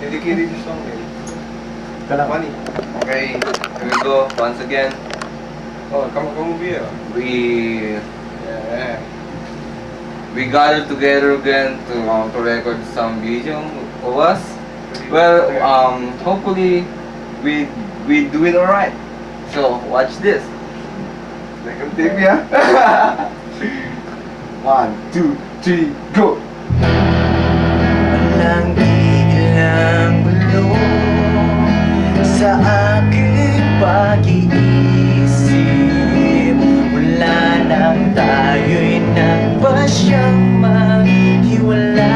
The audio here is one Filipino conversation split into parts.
dedicated yung song eh. Money. Okay, here we go once again. Oh, come here. We gathered together again to record some video of us. Well, hopefully we do it alright. So watch this. Like on TV, ah. 1, 2, 3, go. Walang ilang gulo sa aking pag-iisip. Wala nang tayo'y nagpasyang maghiwalay.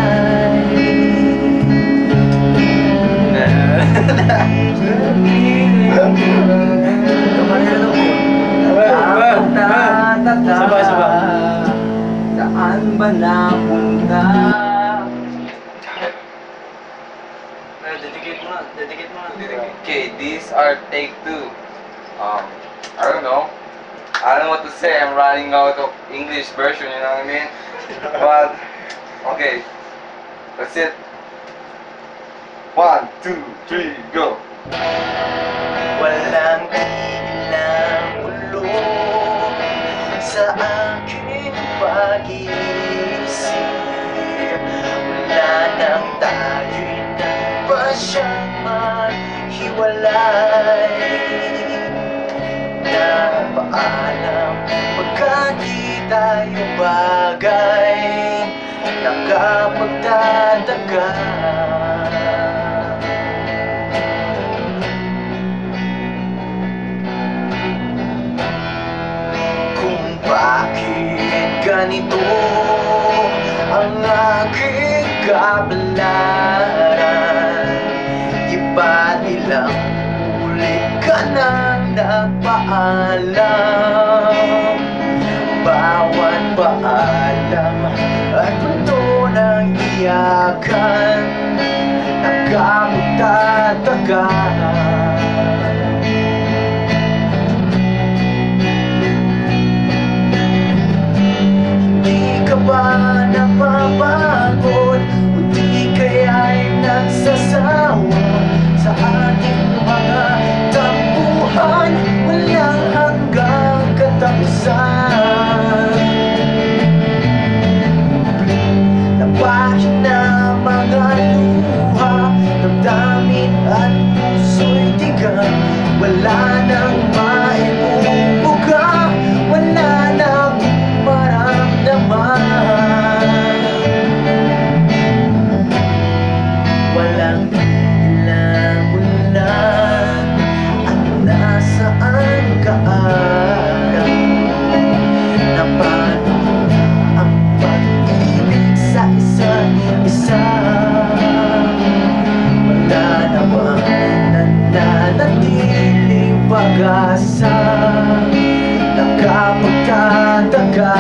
Sabay. Saan ba napunta? Dedicate mo na. Okay, these are take 2. I don't know what to say. I'm running out of English version, you know what I mean? But okay, that's it. 1, 2, 3, go. Walang ilang ulo sa aking pag-iisip. Wala nang tayo'y nagpasyang maghiwalay. Napaalam pagkat di tayo bagay, nakapagtataka. Bakit ganito ang aking kabalaran? Iba't ilang ulit ka nang nagpaalam. Bawat paalam at punto ng iyakan, nakapagtataka. Ba napapagod o di kaya'y nagsasawa sa ating mga tampuhan? Walang hanggang katapusan. Napahid na mga luha, damdamin at puso'y tigang. Wala nang maibubuga, wala nang maramdaman. Walang ilang bulan at nasaan ka agad? Na paano ang pag-ibig sa isa't isa? Wala na bang nananatiling pag-asa? Nakapagtataka.